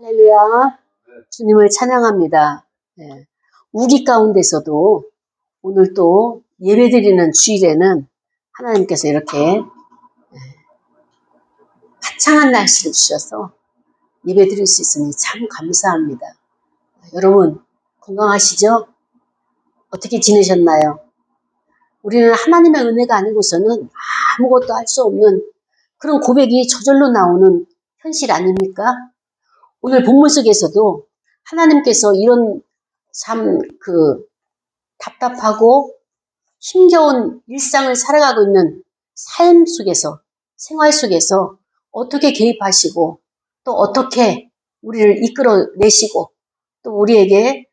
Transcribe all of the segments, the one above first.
할렐루야. 주님을 찬양합니다. 예. 우리 가운데서도 오늘 또 예배드리는 주일에는 하나님께서 이렇게 화창한 날씨를 주셔서 예배드릴 수 있으니 참 감사합니다. 여러분 건강하시죠? 어떻게 지내셨나요? 우리는 하나님의 은혜가 아니고서는 아무것도 할 수 없는 그런 고백이 저절로 나오는 현실 아닙니까? 오늘 본문 속에서도 하나님께서 이런 참 답답하고 힘겨운 일상을 살아가고 있는 삶 속에서, 생활 속에서 어떻게 개입하시고 또 어떻게 우리를 이끌어내시고 또 우리에게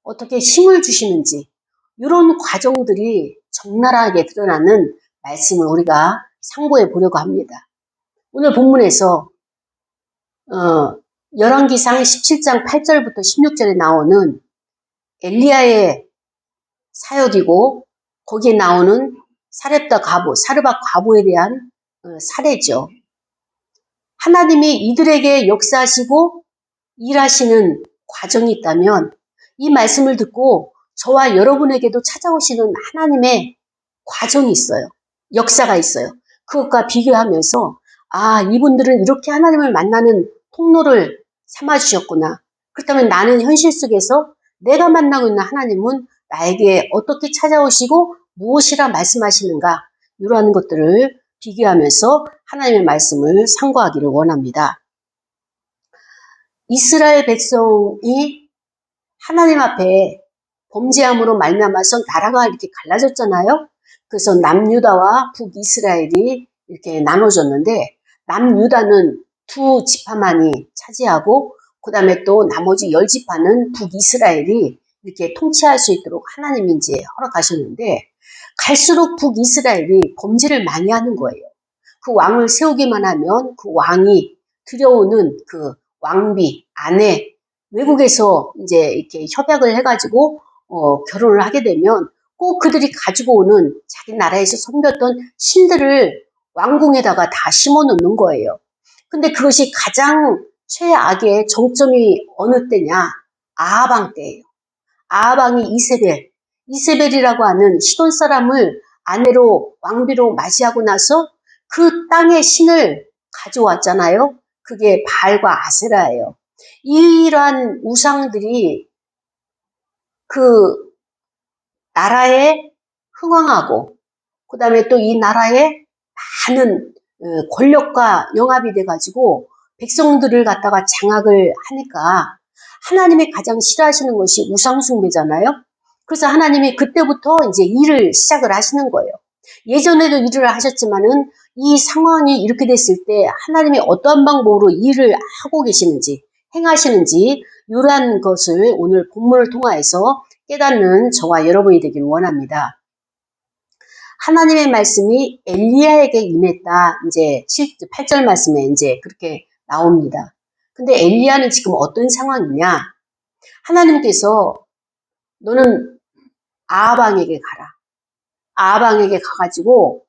어떻게 힘을 주시는지 이런 과정들이 적나라하게 드러나는 말씀을 우리가 상고해 보려고 합니다. 오늘 본문에서 열왕기상 17장 8절부터 16절에 나오는 엘리야의 사역이고 거기에 나오는 사렙다 과부, 사르밧 과부에 대한 사례죠. 하나님이 이들에게 역사하시고 일하시는 과정이 있다면 이 말씀을 듣고 저와 여러분에게도 찾아오시는 하나님의 과정이 있어요. 역사가 있어요. 그것과 비교하면서 이분들은 이렇게 하나님을 만나는 통로를 삼아주셨구나. 그렇다면 나는 현실 속에서 내가 만나고 있는 하나님은 나에게 어떻게 찾아오시고 무엇이라 말씀하시는가, 이러한 것들을 비교하면서 하나님의 말씀을 상고하기를 원합니다. 이스라엘 백성이 하나님 앞에 범죄함으로 말미암아서 나라가 이렇게 갈라졌잖아요. 그래서 남유다와 북이스라엘이 이렇게 나눠졌는데 남유다는 두 지파만이 차지하고 그 다음에 또 나머지 10지파는 북이스라엘이 이렇게 통치할 수 있도록 하나님이 이제 허락하셨는데 갈수록 북이스라엘이 범죄를 많이 하는 거예요. 그 왕을 세우기만 하면 그 왕이 들여오는 그 왕비, 아내, 외국에서 이제 이렇게 협약을 해가지고 결혼을 하게 되면 꼭 그들이 가지고 오는 자기 나라에서 섬겼던 신들을 왕궁에다가 다 심어 놓는 거예요. 근데 그것이 가장 최악의 정점이 어느 때냐? 아하방 때예요. 아하방이 이세벨이라고 하는 시돈 사람을 아내로 왕비로 맞이하고 나서 그 땅의 신을 가져왔잖아요. 그게 바알과 아세라예요. 이러한 우상들이 그 나라에 흥왕하고 그 다음에 또 이 나라에 많은 권력과 영합이 돼가지고 백성들을 갖다가 장악을 하니까 하나님이 가장 싫어하시는 것이 우상숭배잖아요. 그래서 하나님이 그때부터 이제 일을 시작을 하시는 거예요. 예전에도 일을 하셨지만은 이 상황이 이렇게 됐을 때 하나님이 어떠한 방법으로 일을 하고 계시는지 행하시는지 이러한 것을 오늘 본문을 통하여서 깨닫는 저와 여러분이 되길 원합니다. 하나님의 말씀이 엘리야에게 임했다. 이제 8절 말씀에 이제 그렇게 나옵니다. 근데 엘리야는 지금 어떤 상황이냐? 하나님께서 너는 아하방에게 가라. 아하방에게 가가지고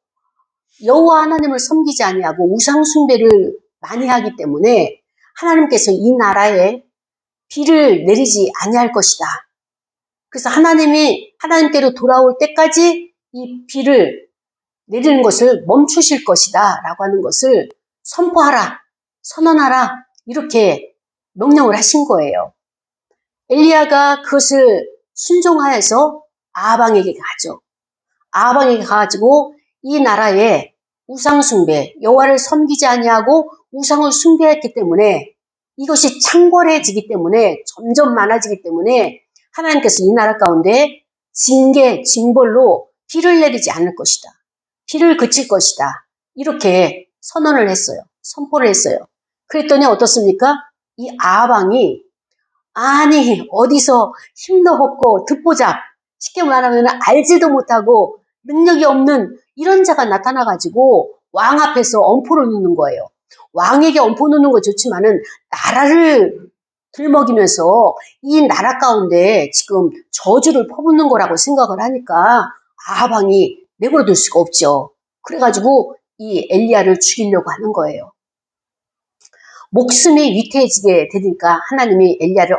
여호와 하나님을 섬기지 아니하고 우상 숭배를 많이 하기 때문에 하나님께서 이 나라에 비를 내리지 아니할 것이다. 그래서 하나님이 하나님께로 돌아올 때까지 이 비를 내리는 것을 멈추실 것이다 라고 하는 것을 선포하라, 선언하라, 이렇게 명령을 하신 거예요. 엘리야가 그것을 순종하여서 아하방에게 가죠. 아하방에게 가가지고 이 나라에 우상 숭배, 여호와를 섬기지 아니하고 우상을 숭배했기 때문에 이것이 창궐해지기 때문에 점점 많아지기 때문에 하나님께서 이 나라 가운데 징계, 징벌로 비를 내리지 않을 것이다. 비를 그칠 것이다. 이렇게 선언을 했어요. 선포를 했어요. 그랬더니 어떻습니까? 이 아하방이 어디서 힘도 없고 듣보잡, 쉽게 말하면 알지도 못하고 능력이 없는 이런 자가 나타나가지고 왕 앞에서 엄포를 놓는 거예요. 왕에게 엄포 놓는 거 좋지만은 나라를 들먹이면서 이 나라 가운데 지금 저주를 퍼붓는 거라고 생각을 하니까 아하방이 내버려둘 수가 없죠. 그래가지고 이 엘리야를 죽이려고 하는 거예요. 목숨이 위태해지게 되니까 하나님이 엘리야를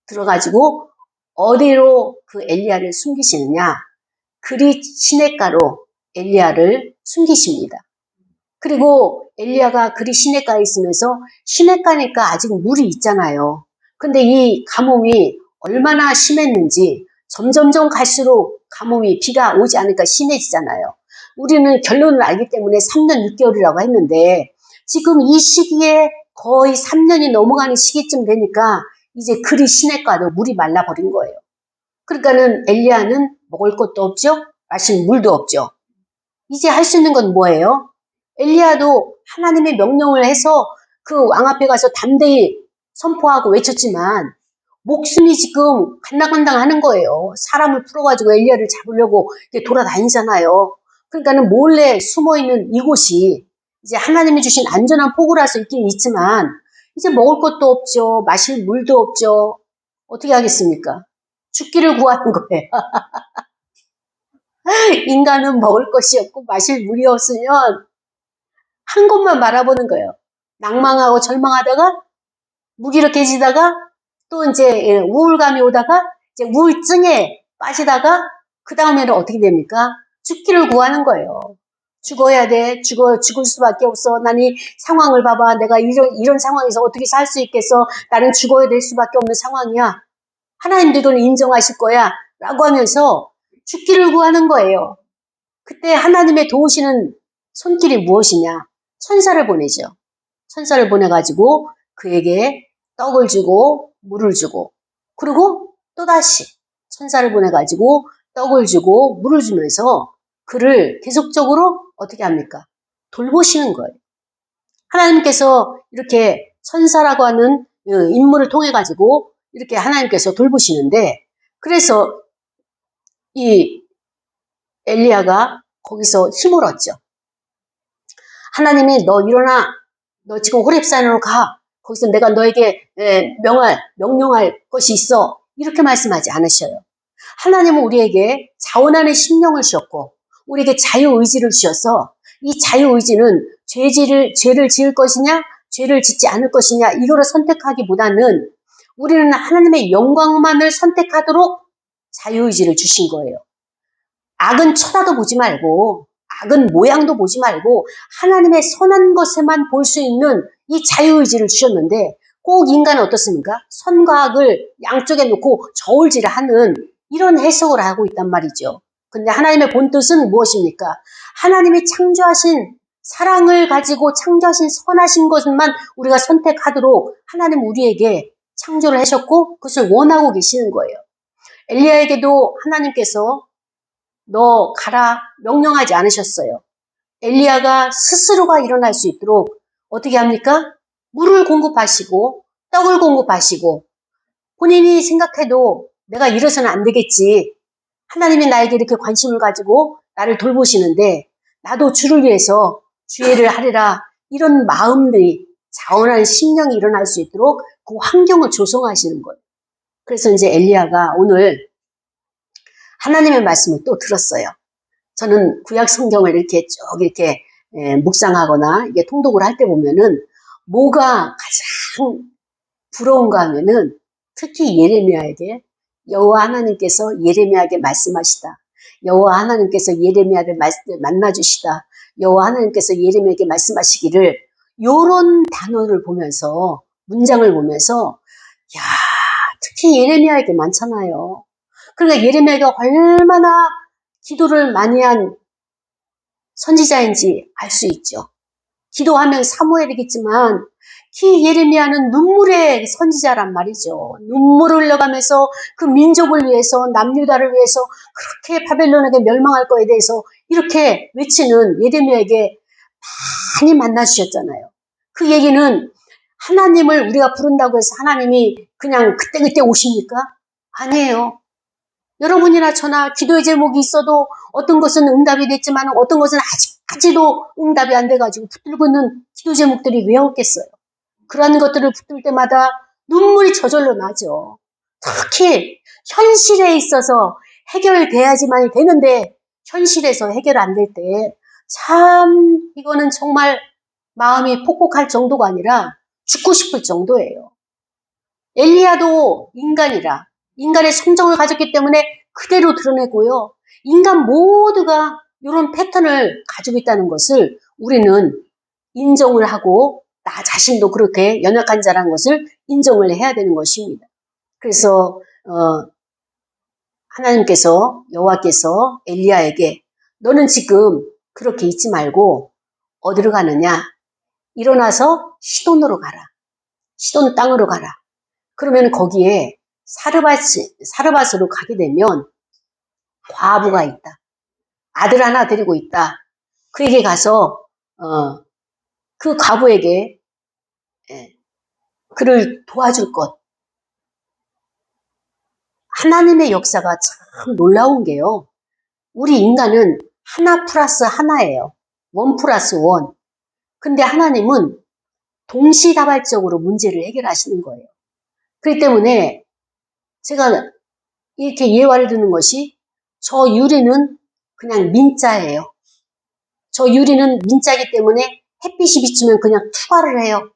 들어가지고 어디로 그 엘리야를 숨기시느냐? 그릿 시냇가로 엘리야를 숨기십니다. 그리고 엘리야가 그릿 시냇가에 있으면서 시냇가니까 아직 물이 있잖아요. 근데 이 가뭄이 얼마나 심했는지 점점점 갈수록 가뭄이 비가 오지 않으니까 심해지잖아요. 우리는 결론을 알기 때문에 3년 6개월이라고 했는데 지금 이 시기에 거의 3년이 넘어가는 시기쯤 되니까 이제 그릿 시냇가도 물이 말라버린 거예요. 그러니까는 엘리야는 먹을 것도 없죠. 마실 물도 없죠. 이제 할 수 있는 건 뭐예요? 엘리야도 하나님의 명령을 해서 그 왕 앞에 가서 담대히 선포하고 외쳤지만 목숨이 지금 간당간당 하는 거예요. 사람을 풀어가지고 엘리야를 잡으려고 돌아다니잖아요. 그러니까는 몰래 숨어있는 이곳이 이제 하나님이 주신 안전한 포구라서 있긴 있지만 이제 먹을 것도 없죠. 마실 물도 없죠. 어떻게 하겠습니까? 죽기를 구하는 거예요. 인간은 먹을 것이 없고 마실 물이 없으면 한 곳만 바라보는 거예요. 낭망하고 절망하다가 무기력해지다가 또 이제 우울감이 오다가 이제 우울증에 빠지다가 그 다음에는 어떻게 됩니까? 죽기를 구하는 거예요. 죽어야 돼. 죽을 수밖에 없어. 난 이 상황을 봐봐. 내가 이런 상황에서 어떻게 살 수 있겠어. 나는 죽어야 될 수밖에 없는 상황이야. 하나님도 이걸 인정하실 거야. 라고 하면서 죽기를 구하는 거예요. 그때 하나님의 도우시는 손길이 무엇이냐? 천사를 보내죠. 천사를 보내가지고 그에게 떡을 주고 물을 주고 그리고 또다시 천사를 보내가지고 떡을 주고 물을 주면서 그를 계속적으로 어떻게 합니까? 돌보시는 거예요. 하나님께서 이렇게 천사라고 하는 인물을 통해 가지고 이렇게 하나님께서 돌보시는데 그래서 이 엘리야가 거기서 힘을 얻죠. 하나님이 너 일어나. 너 지금 호렙산으로 가. 거기서 내가 너에게 명령할 것이 있어. 이렇게 말씀하지 않으셔요. 하나님은 우리에게 자원하는 심령을 주셨고 우리에게 자유의지를 주셔서 이 자유의지는 죄를 지을 것이냐 죄를 짓지 않을 것이냐 이거를 선택하기보다는 우리는 하나님의 영광만을 선택하도록 자유의지를 주신 거예요. 악은 쳐다도 보지 말고 악은 모양도 보지 말고 하나님의 선한 것에만 볼 수 있는 이 자유의지를 주셨는데 꼭 인간은 어떻습니까? 선과 악을 양쪽에 놓고 저울질하는 이런 해석을 하고 있단 말이죠. 근데 하나님의 본뜻은 무엇입니까? 하나님이 창조하신 사랑을 가지고 창조하신 선하신 것만 우리가 선택하도록 하나님 우리에게 창조를 하셨고 그것을 원하고 계시는 거예요. 엘리야에게도 하나님께서 너 가라 명령하지 않으셨어요. 엘리야가 스스로가 일어날 수 있도록 어떻게 합니까? 물을 공급하시고 떡을 공급하시고 본인이 생각해도 내가 이래서는 안 되겠지. 하나님이 나에게 이렇게 관심을 가지고 나를 돌보시는데 나도 주를 위해서 주의를 하리라 이런 마음들이 자원하는 심령이 일어날 수 있도록 그 환경을 조성하시는 거예요. 그래서 이제 엘리야가 오늘 하나님의 말씀을 또 들었어요. 저는 구약 성경을 이렇게 쭉 이렇게 묵상하거나 이게 통독을 할 때 보면은 뭐가 가장 부러운가 하면은 특히 예레미야에게 여호와 하나님께서 예레미야에게 말씀하시다. 여호와 하나님께서 예레미야를 만나주시다. 여호와 하나님께서 예레미야에게 말씀하시기를 요런 단어를 보면서 문장을 보면서 야 특히 예레미야에게 많잖아요. 그러니까 예레미야가 얼마나 기도를 많이 한 선지자인지 알 수 있죠. 기도하면 사무엘이겠지만 키 예레미야는 눈물의 선지자란 말이죠. 눈물을 흘려가면서 그 민족을 위해서 남유다를 위해서 그렇게 바벨론에게 멸망할 거에 대해서 이렇게 외치는 예레미야에게 많이 만나주셨잖아요. 그 얘기는 하나님을 우리가 부른다고 해서 하나님이 그냥 그때그때 오십니까? 아니에요. 여러분이나 저나 기도의 제목이 있어도 어떤 것은 응답이 됐지만 어떤 것은 아직까지도 응답이 안 돼가지고 붙들고 있는 기도 제목들이 왜 없겠어요. 그러한 것들을 붙들 때마다 눈물이 저절로 나죠. 특히 현실에 있어서 해결돼야지만 되는데 현실에서 해결 안 될 때 참 이거는 정말 마음이 폭복할 정도가 아니라 죽고 싶을 정도예요. 엘리야도 인간이라 인간의 성정을 가졌기 때문에 그대로 드러내고요. 인간 모두가 이런 패턴을 가지고 있다는 것을 우리는 인정을 하고 나 자신도 그렇게 연약한 자라는 것을 인정을 해야 되는 것입니다. 그래서 하나님께서 여호와께서 엘리야에게 너는 지금 그렇게 있지 말고 어디로 가느냐? 일어나서 시돈으로 가라. 시돈 땅으로 가라. 그러면 거기에 사르밧으로 가게 되면 과부가 있다. 아들 하나 데리고 있다. 그에게 가서 그 과부에게 그를 도와줄 것. 하나님의 역사가 참 놀라운 게요. 우리 인간은 하나 플러스 하나예요. 원 플러스 원. 근데 하나님은 동시다발적으로 문제를 해결하시는 거예요. 그렇기 때문에 제가 이렇게 예화를 드는 것이 저 유리는 그냥 민자예요. 저 유리는 민자이기 때문에 햇빛이 비추면 그냥 투과를 해요.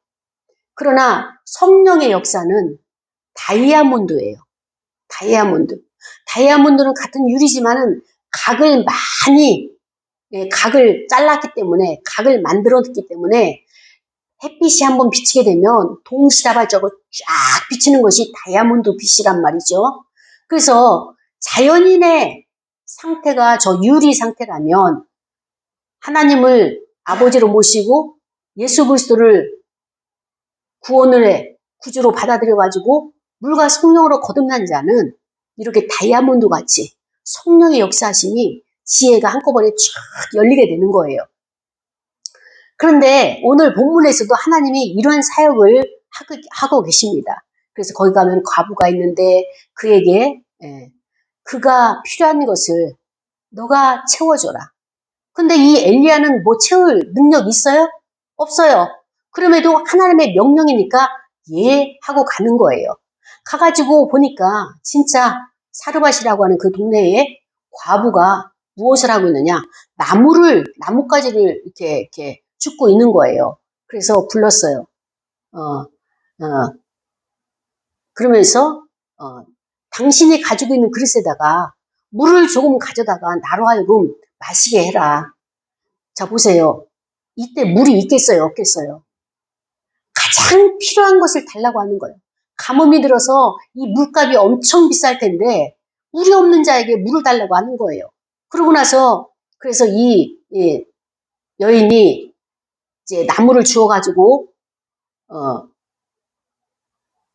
그러나 성령의 역사는 다이아몬드예요. 다이아몬드. 다이아몬드는 같은 유리지만은 각을 잘랐기 때문에, 각을 만들었기 때문에 햇빛이 한번 비치게 되면 동시다발적으로 쫙 비치는 것이 다이아몬드 빛이란 말이죠. 그래서 자연인의 상태가 저 유리 상태라면 하나님을 아버지로 모시고 예수 그리스도를 구주로 받아들여가지고 물과 성령으로 거듭난 자는 이렇게 다이아몬드 같이 성령의 역사하심이 지혜가 한꺼번에 쫙 열리게 되는 거예요. 그런데 오늘 본문에서도 하나님이 이러한 사역을 하고 계십니다. 그래서 거기 가면 과부가 있는데 그에게 그가 필요한 것을 너가 채워줘라. 근데 이 엘리야는 뭐 채울 능력 있어요? 없어요. 그럼에도 하나님의 명령이니까 예 하고 가는 거예요. 가가지고 보니까 진짜 사르밧이라고 하는 그 동네에 과부가 무엇을 하고 있느냐? 나뭇가지를 이렇게 줍고 있는 거예요. 그래서 불렀어요. 그러면서 당신이 가지고 있는 그릇에다가 물을 조금 가져다가 나로 하여금 마시게 해라. 자, 보세요. 이때 물이 있겠어요? 없겠어요? 가장 필요한 것을 달라고 하는 거예요. 가뭄이 들어서 이 물값이 엄청 비쌀 텐데 물이 없는 자에게 물을 달라고 하는 거예요. 그러고 나서 그래서 이 여인이 이제 나무를 주워가지고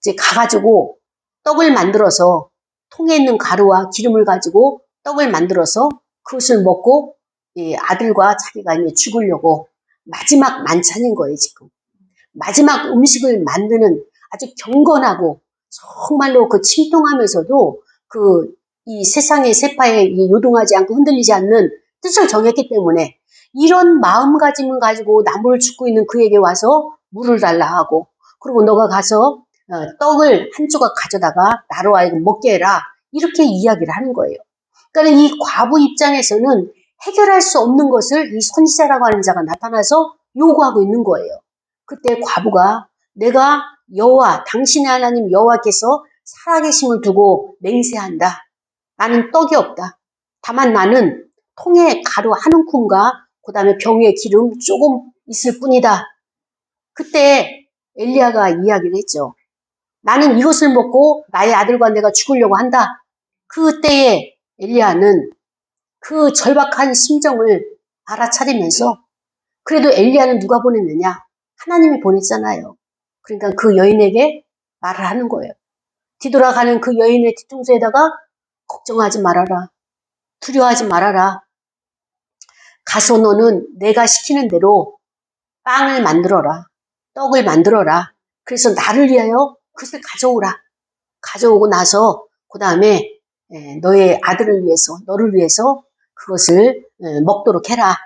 이제 가가지고 떡을 만들어서 통에 있는 가루와 기름을 가지고 떡을 만들어서 그것을 먹고 아들과 자기가 이제 죽으려고 마지막 만찬인 거예요, 지금. 마지막 음식을 만드는 아주 경건하고 정말로 그 침통하면서도 이 세상의 세파에 요동하지 않고 흔들리지 않는 뜻을 정했기 때문에 이런 마음가짐을 가지고 나무를 줍고 있는 그에게 와서 물을 달라 하고 그리고 너가 가서 떡을 한 조각 가져다가 나로 하여금 먹게 해라. 이렇게 이야기를 하는 거예요. 그러니까 이 과부 입장에서는 해결할 수 없는 것을 이 선지자라고 하는 자가 나타나서 요구하고 있는 거예요. 그때 과부가 내가 당신의 하나님 여호와께서 살아계심을 두고 맹세한다. 나는 떡이 없다. 다만 나는 통에 가루 한 움큼과 그 다음에 병에 기름 조금 있을 뿐이다. 그때 엘리야가 이야기를 했죠. 나는 이것을 먹고 나의 아들과 내가 죽으려고 한다. 그때에 엘리야는 그 절박한 심정을 알아차리면서 그래도 엘리야는 누가 보냈느냐? 하나님이 보냈잖아요. 그러니까 그 여인에게 말을 하는 거예요. 뒤돌아가는 그 여인의 뒤통수에다가 걱정하지 말아라. 두려워하지 말아라. 가서 너는 내가 시키는 대로 빵을 만들어라. 떡을 만들어라. 그래서 나를 위하여 그것을 가져오라. 가져오고 나서 그 다음에 너의 아들을 위해서 너를 위해서 그것을 먹도록 해라.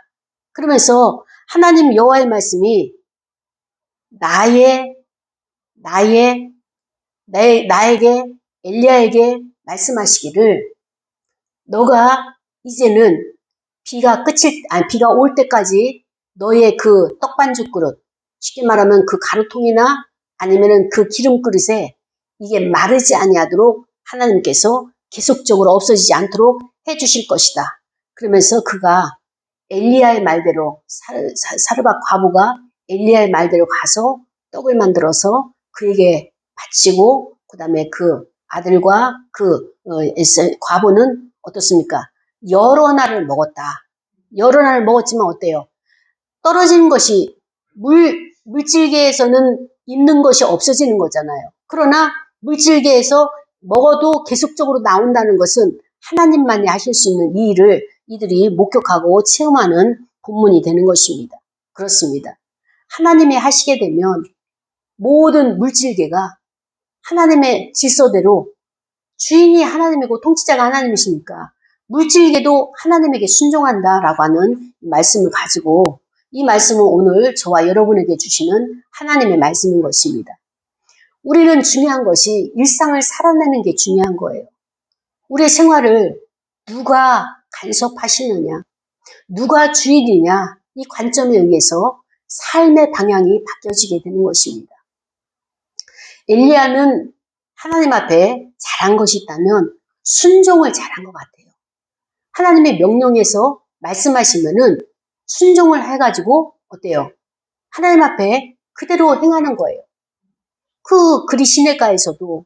그러면서 하나님 여호와의 말씀이 나에게 엘리야에게 말씀하시기를 너가 이제는 비가 올 때까지 너의 그 떡반죽 그릇 쉽게 말하면 그 가루통이나 아니면은 그 기름 그릇에 이게 마르지 아니하도록 하나님께서 계속적으로 없어지지 않도록 해주실 것이다. 그러면서 그가 엘리야의 말대로 사르밧 과부가 엘리야의 말대로 가서 떡을 만들어서 그에게 바치고 그 다음에 그 아들과 그 과부는 어떻습니까? 여러 날을 먹었다. 여러 날을 먹었지만 어때요? 떨어지는 것이 물질계에서는 있는 것이 없어지는 거잖아요. 그러나 물질계에서 먹어도 계속적으로 나온다는 것은 하나님만이 하실 수 있는 이 일을 이들이 목격하고 체험하는 본문이 되는 것입니다. 그렇습니다. 하나님이 하시게 되면 모든 물질계가 하나님의 질서대로 주인이 하나님이고 통치자가 하나님이시니까 물질계도 하나님에게 순종한다라고 하는 말씀을 가지고 이 말씀은 오늘 저와 여러분에게 주시는 하나님의 말씀인 것입니다. 우리는 중요한 것이 일상을 살아내는 게 중요한 거예요. 우리의 생활을 누가 간섭하시느냐, 누가 주인이냐 이 관점에 의해서 삶의 방향이 바뀌어지게 되는 것입니다. 엘리야는 하나님 앞에 잘한 것이 있다면 순종을 잘한 것 같아요. 하나님의 명령에서 말씀하시면은 순종을 해가지고 어때요? 하나님 앞에 그대로 행하는 거예요. 그 그리 시내가에서도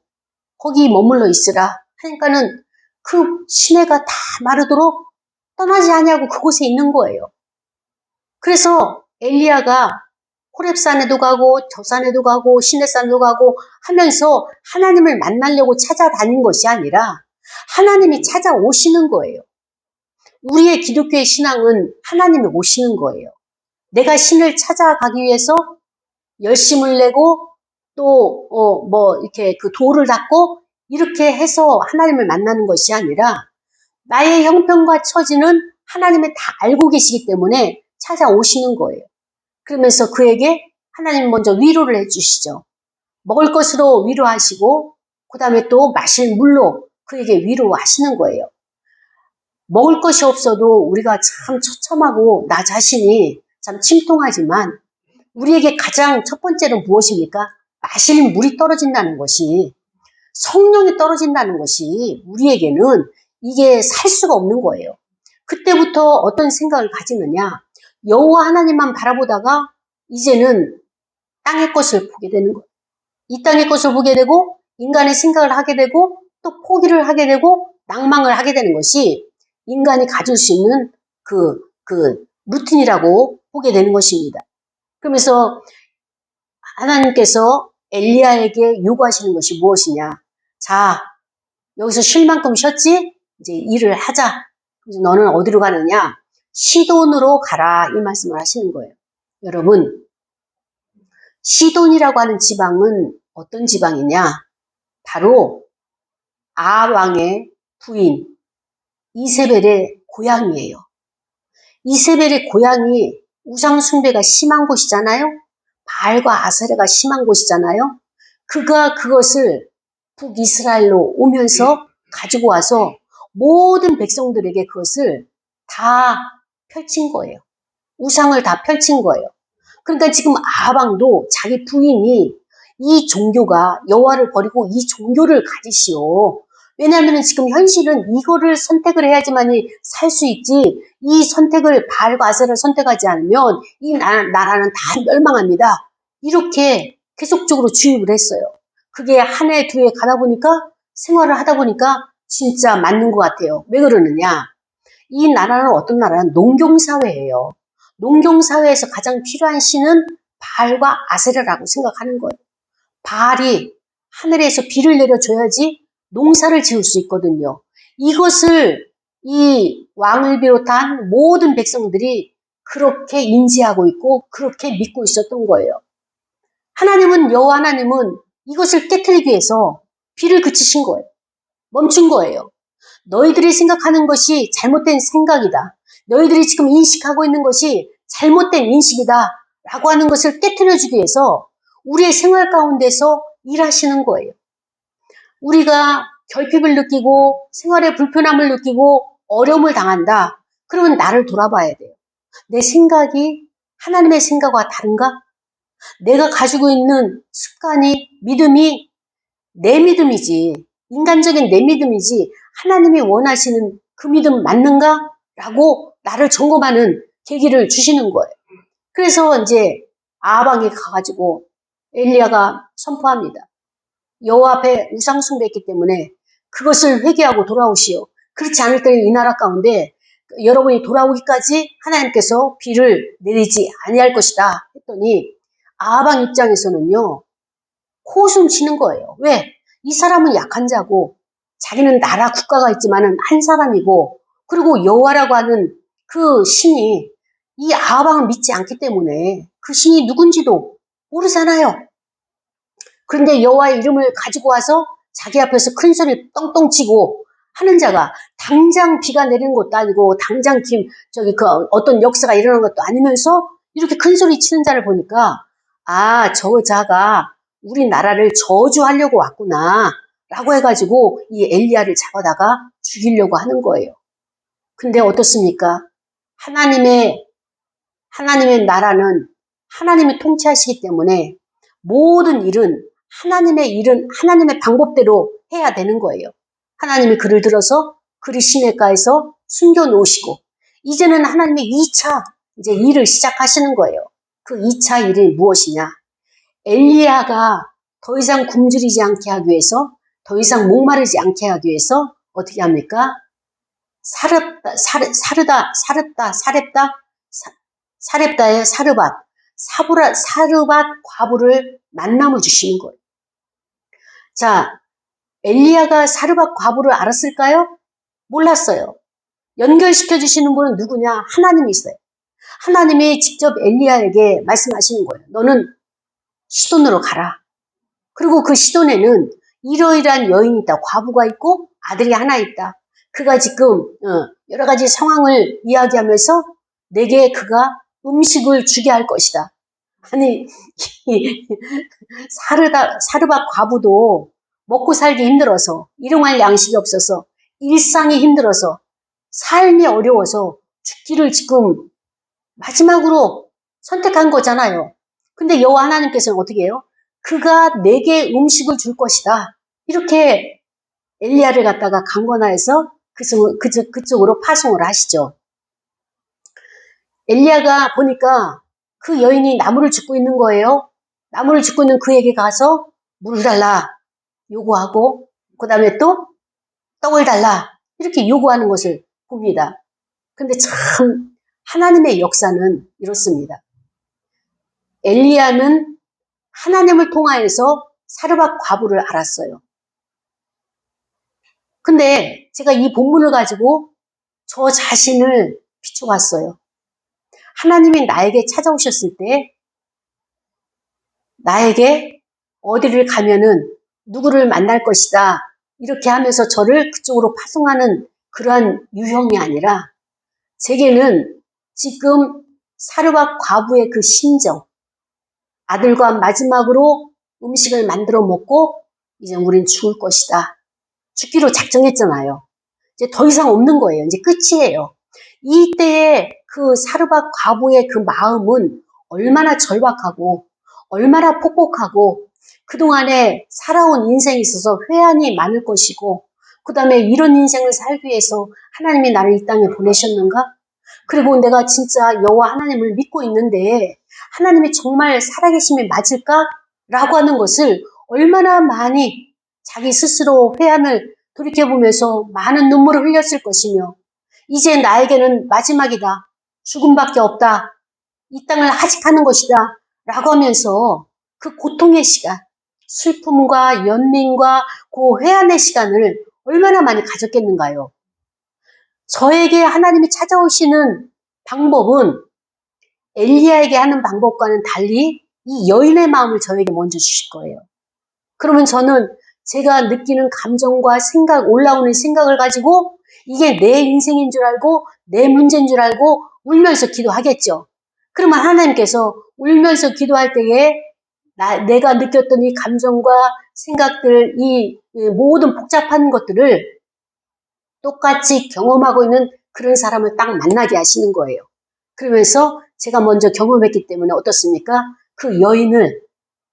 거기 머물러 있으라 하니까는 그 시내가 다 마르도록 떠나지 아니하고 그곳에 있는 거예요. 그래서 엘리야가 호렙산에도 가고 저 산에도 가고 시내산에도 가고 하면서 하나님을 만나려고 찾아다닌 것이 아니라 하나님이 찾아오시는 거예요. 우리의 기독교의 신앙은 하나님이 오시는 거예요. 내가 신을 찾아가기 위해서 열심을 내고 또 이렇게 그 도를 닦고 이렇게 해서 하나님을 만나는 것이 아니라 나의 형편과 처지는 하나님이 다 알고 계시기 때문에 찾아오시는 거예요. 그러면서 그에게 하나님 먼저 위로를 해주시죠. 먹을 것으로 위로하시고 그 다음에 또 마실 물로 그에게 위로하시는 거예요. 먹을 것이 없어도 우리가 참 처참하고 나 자신이 참 침통하지만 우리에게 가장 첫 번째는 무엇입니까? 마실 물이 떨어진다는 것이, 성령이 떨어진다는 것이 우리에게는 이게 살 수가 없는 거예요. 그때부터 어떤 생각을 가지느냐? 여호와 하나님만 바라보다가 이제는 땅의 것을 보게 되는 거예요. 이 땅의 것을 보게 되고 인간의 생각을 하게 되고 또 포기를 하게 되고 낭망을 하게 되는 것이 인간이 가질 수 있는 그 루틴이라고 보게 되는 것입니다. 그러면서 하나님께서 엘리야에게 요구하시는 것이 무엇이냐? 자, 여기서 쉴 만큼 쉬었지? 이제 일을 하자. 그래서 너는 어디로 가느냐? 시돈으로 가라. 이 말씀을 하시는 거예요. 여러분, 시돈이라고 하는 지방은 어떤 지방이냐? 바로 아왕의 부인 이세벨의 고향이에요. 이세벨의 고향이 우상 숭배가 심한 곳이잖아요. 바알과 아세라가 심한 곳이잖아요. 그가 그것을 북이스라엘로 오면서 가지고 와서 모든 백성들에게 그것을 다 펼친 거예요. 우상을 다 펼친 거예요. 그러니까 지금 아방도 자기 부인이 이 종교가 여호와를 버리고 이 종교를 가지시오. 왜냐하면 지금 현실은 이거를 선택을 해야지만이 살 수 있지, 이 선택을 바알과 아세라를 선택하지 않으면 이 나라는 다 멸망합니다. 이렇게 계속적으로 주입을 했어요. 그게 한 해, 두 해 가다 보니까 생활을 하다 보니까 진짜 맞는 것 같아요. 왜 그러느냐? 이 나라는 어떤 나라는 농경사회예요. 농경사회에서 가장 필요한 신은 바알과 아세라라고 생각하는 거예요. 바알이 하늘에서 비를 내려줘야지 농사를 지을 수 있거든요. 이것을 이 왕을 비롯한 모든 백성들이 그렇게 인지하고 있고 그렇게 믿고 있었던 거예요. 하나님은, 여호와 하나님은 이것을 깨트리기 위해서 비를 그치신 거예요. 멈춘 거예요. 너희들이 생각하는 것이 잘못된 생각이다. 너희들이 지금 인식하고 있는 것이 잘못된 인식이다. 라고 하는 것을 깨트려주기 위해서 우리의 생활 가운데서 일하시는 거예요. 우리가 결핍을 느끼고 생활에 불편함을 느끼고 어려움을 당한다. 그러면 나를 돌아봐야 돼요. 내 생각이 하나님의 생각과 다른가? 내가 가지고 있는 습관이, 믿음이 내 믿음이지, 인간적인 내 믿음이지 하나님이 원하시는 그 믿음 맞는가? 라고 나를 점검하는 계기를 주시는 거예요. 그래서 이제 아방에 가가지고 엘리야가 선포합니다. 여호와 앞에 우상 숭배했기 때문에 그것을 회개하고 돌아오시오. 그렇지 않을 때는 이 나라 가운데 여러분이 돌아오기까지 하나님께서 비를 내리지 아니할 것이다 했더니 아방 입장에서는요, 코웃음 치는 거예요. 왜? 이 사람은 약한 자고 자기는 나라 국가가 있지만은 한 사람이고, 그리고 여호와라고 하는 그 신이 이 아방을 믿지 않기 때문에 그 신이 누군지도 모르잖아요. 그런데 여호와의 이름을 가지고 와서 자기 앞에서 큰 소리 똥똥 치고 하는 자가 당장 비가 내리는 것도 아니고 당장 어떤 역사가 일어나는 것도 아니면서 이렇게 큰 소리 치는 자를 보니까, 아, 저 자가 우리나라를 저주하려고 왔구나 라고 해가지고 이 엘리야를 잡아다가 죽이려고 하는 거예요. 근데 어떻습니까? 하나님의 나라는 하나님이 통치하시기 때문에 모든 일은 하나님의 방법대로 해야 되는 거예요. 하나님이 그를 들어서 그리 시냇가에서 숨겨 놓으시고, 이제는 하나님의 2차 이제 일을 시작하시는 거예요. 그 2차 일이 무엇이냐? 엘리야가 더 이상 굶주리지 않게 하기 위해서, 더 이상 목마르지 않게 하기 위해서 어떻게 합니까? 사렙다의 사르밧 과부를 만나무 주시는 거예요. 자, 엘리야가 사르밧 과부를 알았을까요? 몰랐어요. 연결시켜 주시는 분은 누구냐? 하나님이 있어요. 하나님이 직접 엘리야에게 말씀하시는 거예요. 너는 시돈으로 가라. 그리고 그 시돈에는 이러이러한 여인이 있다. 과부가 있고 아들이 하나 있다. 그가 지금 여러 가지 상황을 이야기하면서 내게 그가 음식을 주게 할 것이다. 아니, 사르밧 과부도 먹고 살기 힘들어서, 일용할 양식이 없어서, 일상이 힘들어서, 삶이 어려워서 죽기를 지금 마지막으로 선택한 거잖아요. 근데 여호와 하나님께서는 어떻게 해요? 그가 내게 음식을 줄 것이다. 이렇게 엘리야를 갖다가 강권하여서 그쪽으로 파송을 하시죠. 엘리야가 보니까 그 여인이 나무를 줍고 있는 거예요. 나무를 줍고 있는 그에게 가서 물을 달라 요구하고, 그 다음에 또 떡을 달라 이렇게 요구하는 것을 봅니다. 근데 참 하나님의 역사는 이렇습니다. 엘리야는 하나님을 통하여서 사르밧 과부를 알았어요. 근데 제가 이 본문을 가지고 저 자신을 비춰봤어요. 하나님이 나에게 찾아오셨을 때 나에게 어디를 가면은 누구를 만날 것이다 이렇게 하면서 저를 그쪽으로 파송하는 그러한 유형이 아니라, 제게는 지금 사르밧 과부의 그 심정, 아들과 마지막으로 음식을 만들어 먹고 이제 우린 죽을 것이다. 죽기로 작정했잖아요. 이제 더 이상 없는 거예요. 이제 끝이에요. 이때의 그 사르밧 과부의 그 마음은 얼마나 절박하고 얼마나 폭복하고 그동안에 살아온 인생에 있어서 회한이 많을 것이고, 그 다음에 이런 인생을 살기 위해서 하나님이 나를 이 땅에 보내셨는가? 그리고 내가 진짜 여호와 하나님을 믿고 있는데 하나님이 정말 살아계심이 맞을까? 라고 하는 것을 얼마나 많이 자기 스스로 회한을 돌이켜보면서 많은 눈물을 흘렸을 것이며, 이제 나에게는 마지막이다. 죽음밖에 없다. 이 땅을 하직하는 것이다. 라고 하면서 그 고통의 시간, 슬픔과 연민과 그 회한의 시간을 얼마나 많이 가졌겠는가요? 저에게 하나님이 찾아오시는 방법은 엘리야에게 하는 방법과는 달리 이 여인의 마음을 저에게 먼저 주실 거예요. 그러면 저는 제가 느끼는 감정과 올라오는 생각을 가지고 이게 내 인생인 줄 알고 내 문제인 줄 알고 울면서 기도하겠죠. 그러면 하나님께서 울면서 기도할 때에 내가 느꼈던 이 감정과 생각들, 이 모든 복잡한 것들을 똑같이 경험하고 있는 그런 사람을 딱 만나게 하시는 거예요. 그러면서 제가 먼저 경험했기 때문에 어떻습니까? 그 여인을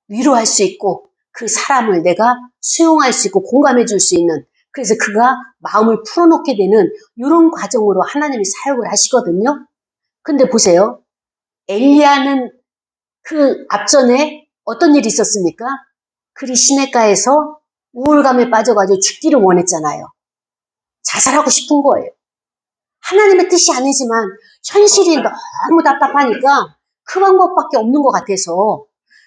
위로할 수 있고 그 사람을 내가 수용할 수 있고 공감해 줄 수 있는, 그래서 그가 마음을 풀어놓게 되는 이런 과정으로 하나님이 사역을 하시거든요. 근데 보세요. 엘리야는 그 앞전에 어떤 일이 있었습니까? 그리 시냇가에서 우울감에 빠져가지고 죽기를 원했잖아요. 자살하고 싶은 거예요. 하나님의 뜻이 아니지만 현실이 너무 답답하니까 그 방법밖에 없는 것 같아서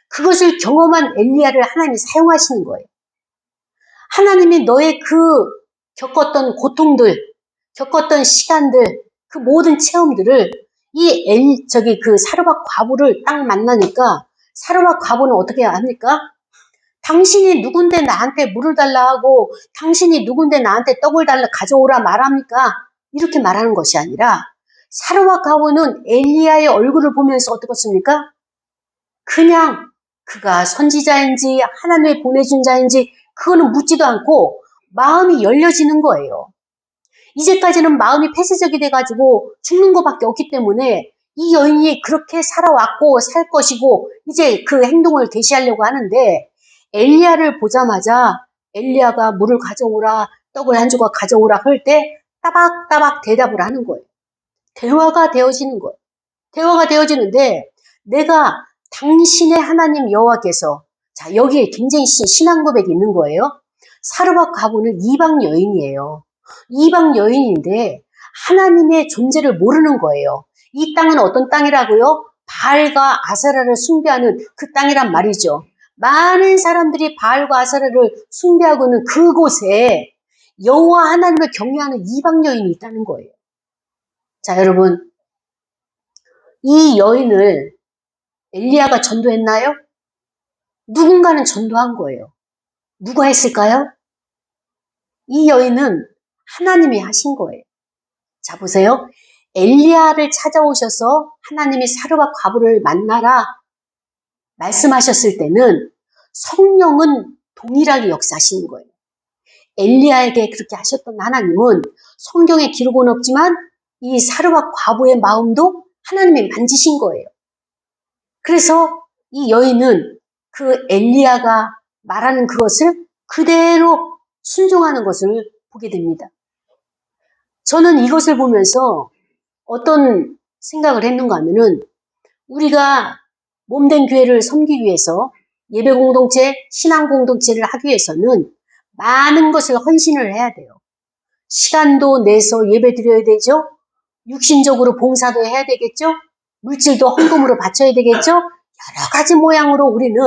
그것을 경험한 엘리야를 하나님이 사용하시는 거예요. 하나님이 너의 그 겪었던 고통들, 겪었던 시간들, 그 모든 체험들을 그 사르밧 과부를 딱 만나니까 사르밧 과부는 어떻게 합니까? 당신이 누군데 나한테 물을 달라 하고 당신이 누군데 나한테 떡을 달라 가져오라 말합니까? 이렇게 말하는 것이 아니라 사르밧 과부는 엘리야의 얼굴을 보면서 어떻겠습니까? 그냥 그가 선지자인지 하나님이 보내준 자인지 그거는 묻지도 않고 마음이 열려지는 거예요. 이제까지는 마음이 폐쇄적이 돼가지고 죽는 것밖에 없기 때문에 이 여인이 그렇게 살아왔고 살 것이고 이제 그 행동을 개시하려고 하는데 엘리야를 보자마자 엘리야가 물을 가져오라, 떡을 한 조각 가져오라 할 때 따박따박 대답을 하는 거예요. 대화가 되어지는 거예요. 대화가 되어지는데 내가 당신의 하나님 여호와께서, 자 여기에 굉장히 신앙 고백이 있는 거예요. 사르밧 과부는 이방 여인이에요. 이방 여인인데 하나님의 존재를 모르는 거예요. 이 땅은 어떤 땅이라고요? 바알과 아세라를 숭배하는 그 땅이란 말이죠. 많은 사람들이 바알과 아세라를 숭배하고 있는 그곳에 여호와 하나님을 경외하는 이방 여인이 있다는 거예요. 자 여러분, 이 여인을 엘리야가 전도했나요? 누군가는 전도한 거예요. 누가 했을까요? 이 여인은 하나님이 하신 거예요. 자 보세요. 엘리야를 찾아오셔서 하나님이 사르밧 과부를 만나라 말씀하셨을 때는 성령은 동일하게 역사하시는 거예요. 엘리야에게 그렇게 하셨던 하나님은 성경에 기록은 없지만 이 사르밧 과부의 마음도 하나님이 만지신 거예요. 그래서 이 여인은 그 엘리야가 말하는 그것을 그대로 순종하는 것을 보게 됩니다. 저는 이것을 보면서 어떤 생각을 했는가 하면은 우리가 몸된 교회를 섬기기 위해서 예배 공동체, 신앙 공동체를 하기 위해서는 많은 것을 헌신을 해야 돼요. 시간도 내서 예배 드려야 되죠. 육신적으로 봉사도 해야 되겠죠. 물질도 헌금으로 바쳐야 되겠죠. 여러 가지 모양으로 우리는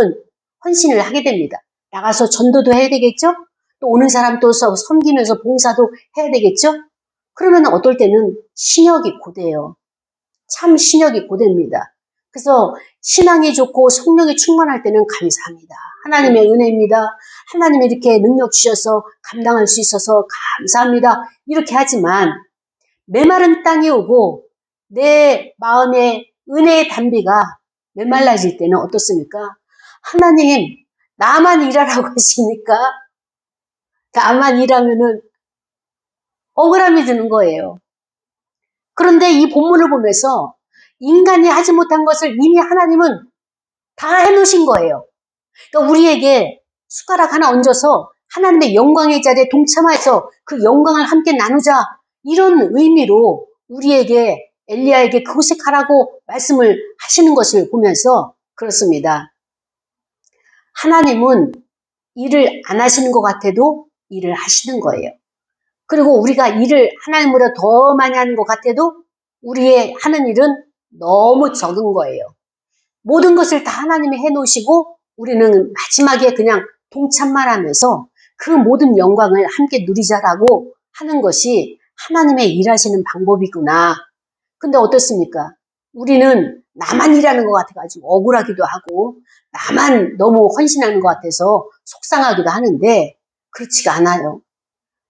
헌신을 하게 됩니다. 나가서 전도도 해야 되겠죠. 또 오는 사람 또 섬기면서 봉사도 해야 되겠죠. 그러면 어떨 때는 신역이 고돼요. 참 신역이 고됩니다. 그래서 신앙이 좋고 성령이 충만할 때는 감사합니다. 하나님의 은혜입니다. 하나님이 이렇게 능력 주셔서 감당할 수 있어서 감사합니다. 이렇게 하지만 메마른 땅이 오고 내 마음의 은혜의 담비가 메말라질 때는 어떻습니까? 하나님, 나만 일하라고 하십니까? 나만 일하면은 억울함이 드는 거예요. 그런데 이 본문을 보면서 인간이 하지 못한 것을 이미 하나님은 다 해놓으신 거예요. 그러니까 우리에게 숟가락 하나 얹어서 하나님의 영광의 자리에 동참해서 그 영광을 함께 나누자, 이런 의미로 우리에게 엘리야에게 그곳에 가라고 말씀을 하시는 것을 보면서 그렇습니다. 하나님은 일을 안 하시는 것 같아도 일을 하시는 거예요. 그리고 우리가 일을 하나님보다 더 많이 하는 것 같아도 우리의 하는 일은 너무 적은 거예요. 모든 것을 다 하나님이 해놓으시고 우리는 마지막에 그냥 동참만 하면서 그 모든 영광을 함께 누리자라고 하는 것이 하나님의 일하시는 방법이구나. 근데 어떻습니까? 우리는 나만 일하는 것 같아가지고 억울하기도 하고 나만 너무 헌신하는 것 같아서 속상하기도 하는데 그렇지가 않아요.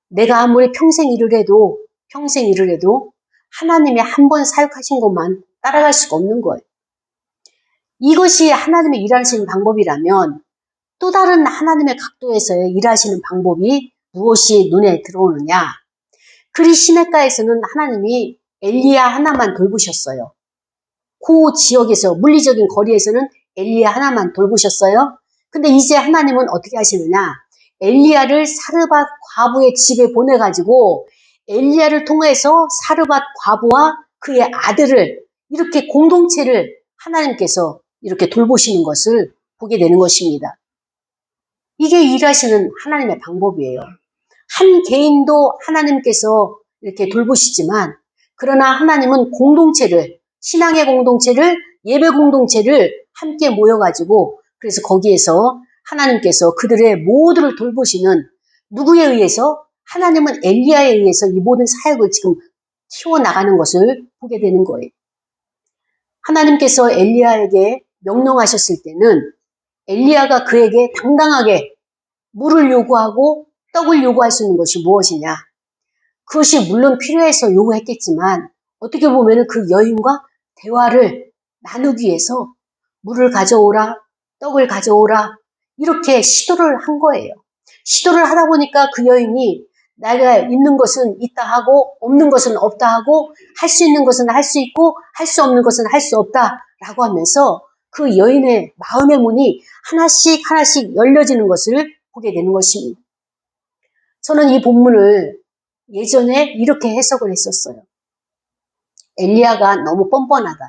내가 아무리 평생 일을 해도 하나님이 한 번 사역하신 것만 따라갈 수가 없는 거예요. 이것이 하나님의 일하시는 방법이라면 또 다른 하나님의 각도에서의 일하시는 방법이 무엇이 눈에 들어오느냐? 그리 시냇가에서는 하나님이 엘리야 하나만 돌보셨어요. 그 지역에서 물리적인 거리에서는 엘리야 하나만 돌보셨어요. 근데 이제 하나님은 어떻게 하시느냐? 엘리야를 사르밧 과부의 집에 보내가지고 엘리야를 통해서 사르밧 과부와 그의 아들을 이렇게 공동체를 하나님께서 이렇게 돌보시는 것을 보게 되는 것입니다. 이게 일하시는 하나님의 방법이에요. 한 개인도 하나님께서 이렇게 돌보시지만 그러나 하나님은 공동체를, 신앙의 공동체를, 예배 공동체를 함께 모여가지고 그래서 거기에서 하나님께서 그들의 모두를 돌보시는 누구에 의해서? 하나님은 엘리야에 의해서 이 모든 사역을 지금 키워나가는 것을 보게 되는 거예요. 하나님께서 엘리야에게 명령하셨을 때는 엘리야가 그에게 당당하게 물을 요구하고 떡을 요구할 수 있는 것이 무엇이냐? 그것이 물론 필요해서 요구했겠지만 어떻게 보면 그 여인과 대화를 나누기 위해서 물을 가져오라, 떡을 가져오라 이렇게 시도를 한 거예요. 시도를 하다 보니까 그 여인이 내가 있는 것은 있다 하고 없는 것은 없다 하고 할 수 있는 것은 할 수 있고 할 수 없는 것은 할 수 없다라고 하면서 그 여인의 마음의 문이 하나씩 하나씩 열려지는 것을 보게 되는 것입니다. 저는 이 본문을 예전에 이렇게 해석을 했었어요. 엘리야가 너무 뻔뻔하다.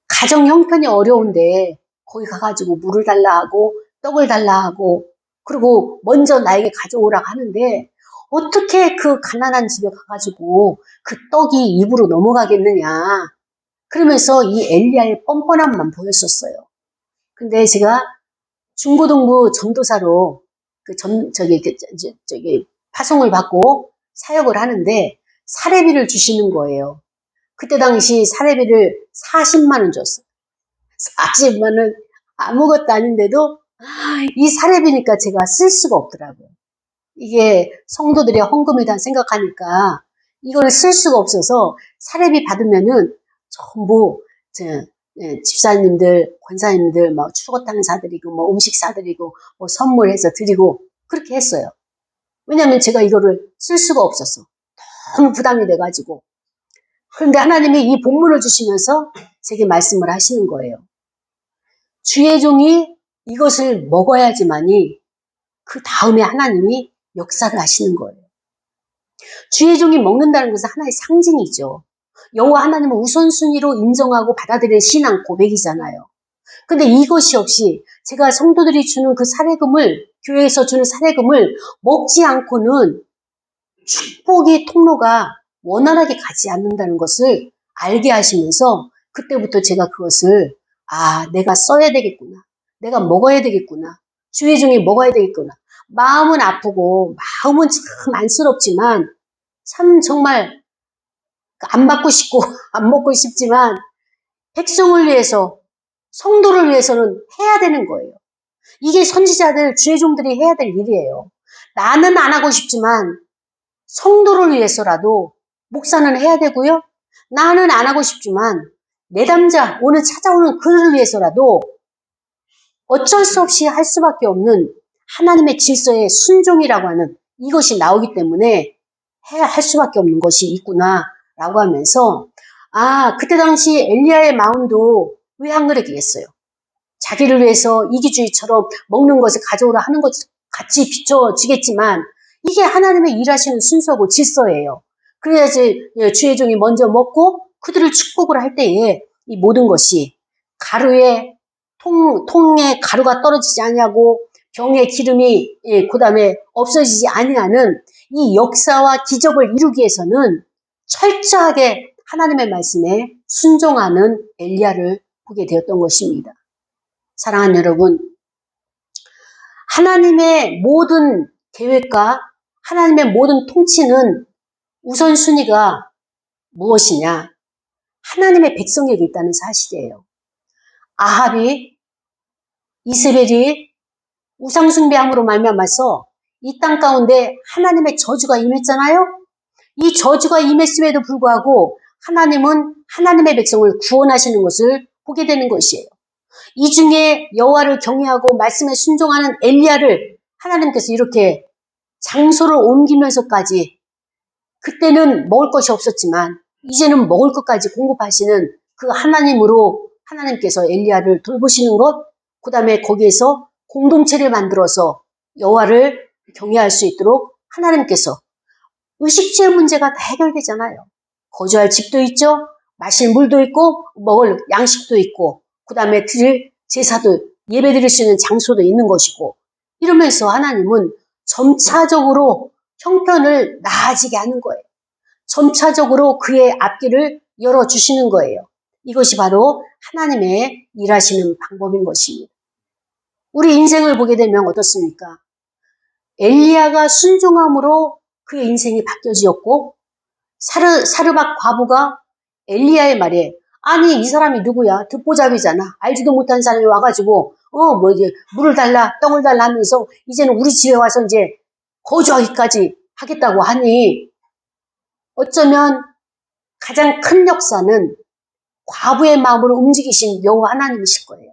가정 형편이 어려운데 거기 가가지고 물을 달라 하고 떡을 달라 하고 그리고 먼저 나에게 가져오라고 하는데 어떻게 그 가난한 집에 가가지고 그 떡이 입으로 넘어가겠느냐. 그러면서 이 엘리야의 뻔뻔함만 보였었어요. 근데 제가 중고등부 전도사로 파송을 받고 사역을 하는데 사례비를 주시는 거예요. 그때 당시 사례비를 40만 원 줬어요. 40만 원 아무것도 아닌데도 이 사례비니까 제가 쓸 수가 없더라고요. 이게 성도들의 헌금이다 생각하니까 이걸 쓸 수가 없어서 사례비 받으면은 전부 집사님들, 권사님들, 뭐 추어탕 사드리고, 뭐 음식 사드리고, 뭐 선물해서 드리고 그렇게 했어요. 왜냐하면 제가 이거를 쓸 수가 없었어. 너무 부담이 돼가지고. 그런데 하나님이 이 본문을 주시면서 제게 말씀을 하시는 거예요. 주의 종이 이것을 먹어야지만이 그 다음에 하나님이 역사를 하시는 거예요. 주의 종이 먹는다는 것은 하나의 상징이죠. 여호와 하나님을 우선순위로 인정하고 받아들이는 신앙 고백이잖아요. 근데 이것이 없이 제가 성도들이 주는 그 사례금을, 교회에서 주는 사례금을 먹지 않고는 축복의 통로가 원활하게 가지 않는다는 것을 알게 하시면서 그때부터 제가 그것을 내가 써야 되겠구나. 내가 먹어야 되겠구나. 주의 종이 먹어야 되겠구나. 마음은 아프고 마음은 참 안쓰럽지만 참 정말 안 받고 싶고 안 먹고 싶지만 백성을 위해서 성도를 위해서는 해야 되는 거예요. 이게 선지자들 주의 종들이 해야 될 일이에요. 나는 안 하고 싶지만 성도를 위해서라도 목사는 해야 되고요. 나는 안 하고 싶지만 내담자 오늘 찾아오는 그를 위해서라도 어쩔 수 없이 할 수밖에 없는 하나님의 질서의 순종이라고 하는 이것이 나오기 때문에 해야 할 수밖에 없는 것이 있구나라고 하면서 그때 당시 엘리야의 마음도 왜 한 그릇이겠어요. 자기를 위해서 이기주의처럼 먹는 것을 가져오라 하는 것 같이 비춰지겠지만 이게 하나님의 일하시는 순서고 질서예요. 그래야지 주의 종이 먼저 먹고 그들을 축복을 할 때에 이 모든 것이 가루에 통에 가루가 떨어지지 않냐고 병에 기름이 그 다음에 없어지지 아니하는 이 역사와 기적을 이루기 위해서는 철저하게 하나님의 말씀에 순종하는 엘리야를 보게 되었던 것입니다. 사랑하는 여러분, 하나님의 모든 계획과 하나님의 모든 통치는 우선순위가 무엇이냐? 하나님의 백성에게 있다는 사실이에요. 아합이 이스라엘이 우상숭배함으로 말미암아서 이 땅 가운데 하나님의 저주가 임했잖아요. 이 저주가 임했음에도 불구하고 하나님은 하나님의 백성을 구원하시는 것을 보게 되는 것이에요. 이 중에 여호와를 경외하고 말씀에 순종하는 엘리야를 하나님께서 이렇게 장소를 옮기면서까지 그때는 먹을 것이 없었지만 이제는 먹을 것까지 공급하시는 그 하나님으로 하나님께서 엘리야를 돌보시는 것, 그 다음에 거기에서 공동체를 만들어서 여호와를 경외할 수 있도록 하나님께서 의식주의 문제가 다 해결되잖아요. 거주할 집도 있죠. 마실 물도 있고 먹을 양식도 있고 그 다음에 드릴 제사도 예배 드릴 수 있는 장소도 있는 것이고 이러면서 하나님은 점차적으로 형편을 나아지게 하는 거예요. 점차적으로 그의 앞길을 열어주시는 거예요. 이것이 바로 하나님의 일하시는 방법인 것입니다. 우리 인생을 보게 되면 어떻습니까? 엘리야가 순종함으로 그의 인생이 바뀌어지었고 사르밧 과부가 엘리야의 말에 아니 이 사람이 누구야? 듣보잡이잖아. 알지도 못한 사람이 와가지고 이제 물을 달라 떡을 달라 하면서 이제는 우리 집에 와서 이제 거주하기까지 하겠다고 하니 어쩌면 가장 큰 역사는 과부의 마음을 움직이신 여호와 하나님이실 거예요.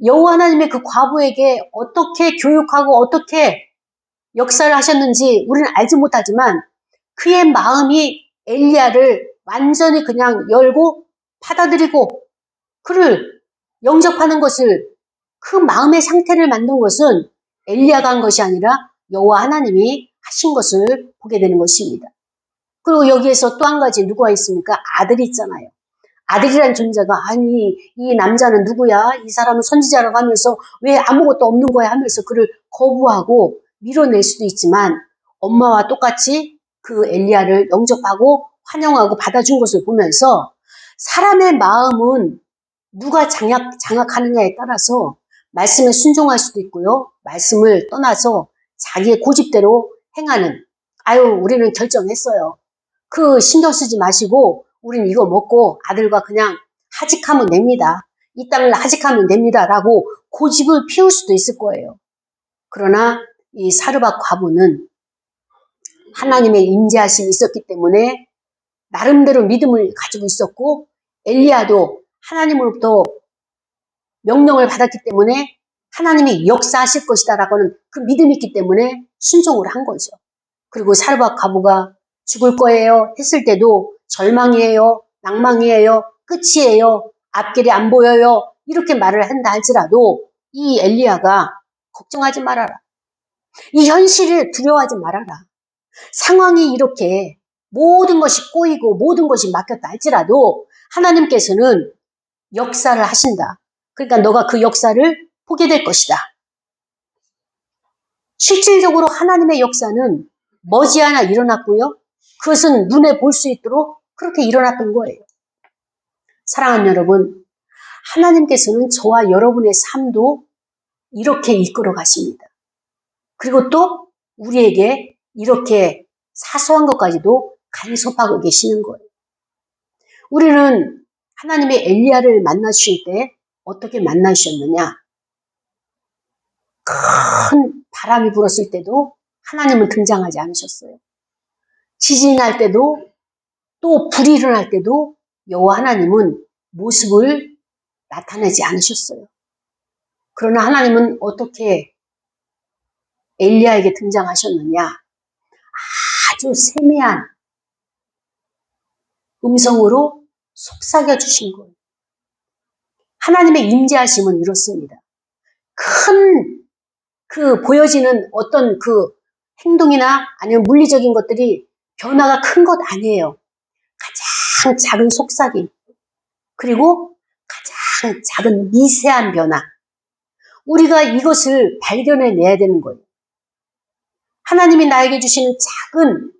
여호와 하나님의 그 과부에게 어떻게 교육하고 어떻게 역사를 하셨는지 우리는 알지 못하지만 그의 마음이 엘리야를 완전히 그냥 열고 받아들이고 그를 영접하는 것을 그 마음의 상태를 만든 것은 엘리야가 한 것이 아니라 여호와 하나님이 하신 것을 보게 되는 것입니다. 그리고 여기에서 또 한 가지 누가 있습니까? 아들이 있잖아요. 아들이란 존재가 아니 이 남자는 누구야? 이 사람은 선지자라고 하면서 왜 아무것도 없는 거야 하면서 그를 거부하고 밀어낼 수도 있지만 엄마와 똑같이 그 엘리야를 영접하고 환영하고 받아준 것을 보면서 사람의 마음은 누가 장악하느냐에 따라서 말씀에 순종할 수도 있고요. 말씀을 떠나서 자기의 고집대로 행하는 우리는 결정했어요. 그 신경 쓰지 마시고 우린 이거 먹고 아들과 그냥 하직하면 됩니다. 이 땅을 하직하면 됩니다. 라고 고집을 피울 수도 있을 거예요. 그러나 이 사르밧 과부는 하나님의 임재하심이 있었기 때문에 나름대로 믿음을 가지고 있었고 엘리야도 하나님으로부터 명령을 받았기 때문에 하나님이 역사하실 것이다 라고는 그 믿음이 있기 때문에 순종을 한 거죠. 그리고 사르밧 과부가 죽을 거예요 했을 때도 절망이에요, 낭망이에요, 끝이에요, 앞길이 안 보여요 이렇게 말을 한다 할지라도 이 엘리야가 걱정하지 말아라. 이 현실을 두려워하지 말아라. 상황이 이렇게 모든 것이 꼬이고 모든 것이 막혔다 할지라도 하나님께서는 역사를 하신다. 그러니까 너가 그 역사를 보게 될 것이다. 실질적으로 하나님의 역사는 머지않아 일어났고요. 그것은 눈에 볼 수 있도록 그렇게 일어났던 거예요. 사랑하는 여러분, 하나님께서는 저와 여러분의 삶도 이렇게 이끌어 가십니다. 그리고 또 우리에게 이렇게 사소한 것까지도 간섭하고 계시는 거예요. 우리는 하나님의 엘리야를 만나주실 때 어떻게 만나주셨느냐? 큰 바람이 불었을 때도 하나님은 등장하지 않으셨어요. 지진이 날 때도 또 불이 일어날 때도 여호와 하나님은 모습을 나타내지 않으셨어요. 그러나 하나님은 어떻게 엘리야에게 등장하셨느냐? 아주 세미한 음성으로 속삭여 주신 거예요. 하나님의 임재하심은 이렇습니다. 큰 보여지는 어떤 그 행동이나 아니면 물리적인 것들이 변화가 큰 것 아니에요. 가장 작은 속삭임, 그리고 가장 작은 미세한 변화. 우리가 이것을 발견해내야 되는 거예요. 하나님이 나에게 주시는 작은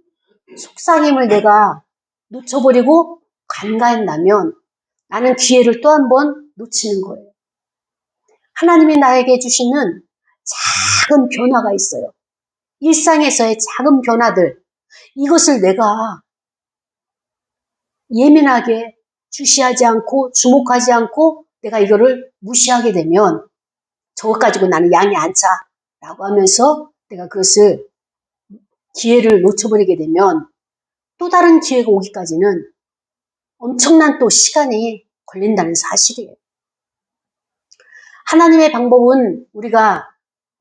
속삭임을 내가 놓쳐버리고 간과한다면 나는 기회를 또 한 번 놓치는 거예요. 하나님이 나에게 주시는 작은 변화가 있어요. 일상에서의 작은 변화들, 이것을 내가 예민하게 주시하지 않고 주목하지 않고 내가 이거를 무시하게 되면 저것 가지고 나는 양이 안 차 라고 하면서 내가 그것을 기회를 놓쳐버리게 되면 또 다른 기회가 오기까지는 엄청난 또 시간이 걸린다는 사실이에요. 하나님의 방법은 우리가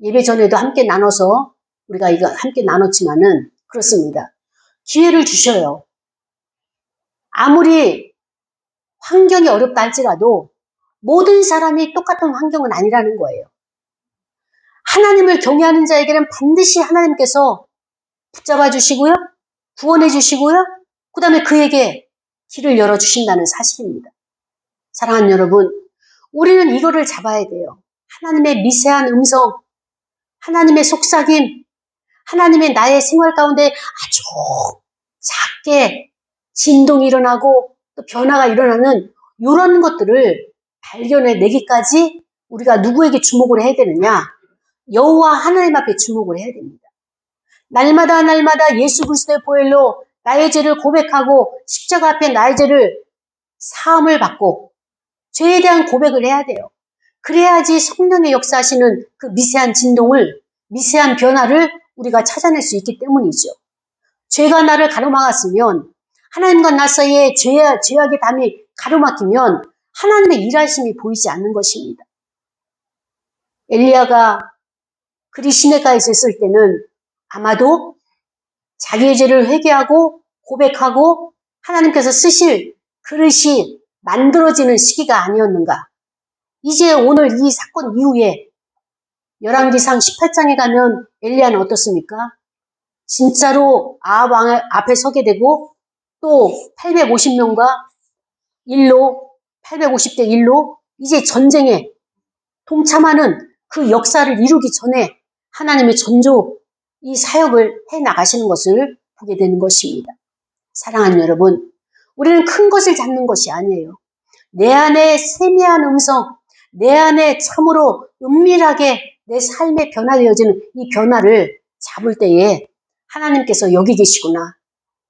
예배 전에도 함께 나눠서 우리가 이거 함께 나눴지만은 그렇습니다. 기회를 주셔요. 아무리 환경이 어렵다 할지라도 모든 사람이 똑같은 환경은 아니라는 거예요. 하나님을 경외하는 자에게는 반드시 하나님께서 붙잡아 주시고요. 구원해 주시고요. 그 다음에 그에게 길을 열어주신다는 사실입니다. 사랑하는 여러분, 우리는 이거를 잡아야 돼요. 하나님의 미세한 음성, 하나님의 속삭임, 하나님의 나의 생활 가운데 아주 작게 진동이 일어나고 또 변화가 일어나는 이런 것들을 발견해내기까지 우리가 누구에게 주목을 해야 되느냐? 여호와 하나님 앞에 주목을 해야 됩니다. 날마다 날마다 예수 그리스도의 보혈로 나의 죄를 고백하고 십자가 앞에 나의 죄를 사함을 받고 죄에 대한 고백을 해야 돼요. 그래야지 성령의 역사하시는 그 미세한 진동을, 미세한 변화를 우리가 찾아낼 수 있기 때문이죠. 죄가 나를 가로막았으면, 하나님과 나 사이에 죄악의 담이 가로막히면 하나님의 일하심이 보이지 않는 것입니다. 엘리야가 그리 시내가에 있을 때는 아마도 자기의 죄를 회개하고 고백하고 하나님께서 쓰실 그릇이 만들어지는 시기가 아니었는가. 이제 오늘 이 사건 이후에 열왕기상 18장에 가면 엘리야는 어떻습니까? 진짜로 아합 왕 앞에 서게 되고 또 850명과 850대 1로 이제 전쟁에 동참하는 그 역사를 이루기 전에 하나님의 전조 이 사역을 해 나가시는 것을 보게 되는 것입니다. 사랑하는 여러분, 우리는 큰 것을 잡는 것이 아니에요. 내 안에 세미한 음성, 내 안에 참으로 은밀하게 내 삶에 변화되어지는 이 변화를 잡을 때에 하나님께서 여기 계시구나,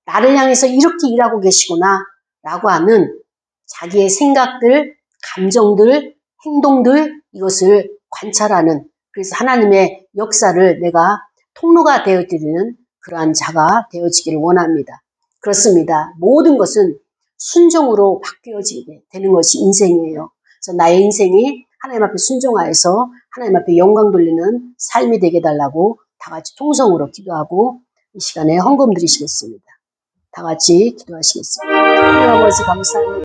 나를 향해서 이렇게 일하고 계시구나 라고 하는 자기의 생각들, 감정들, 행동들, 이것을 관찰하는, 그래서 하나님의 역사를 내가 통로가 되어드리는 그러한 자가 되어지기를 원합니다. 그렇습니다. 모든 것은 순종으로 바뀌어지게 되는 것이 인생이에요. 그래서 나의 인생이 하나님 앞에 순종하여서 하나님 앞에 영광 돌리는 삶이 되게 달라고 다 같이 통성으로 기도하고 이 시간에 헌금 드리시겠습니다. 다 같이 기도하시겠습니다. 하나님 아버지 감사합니다.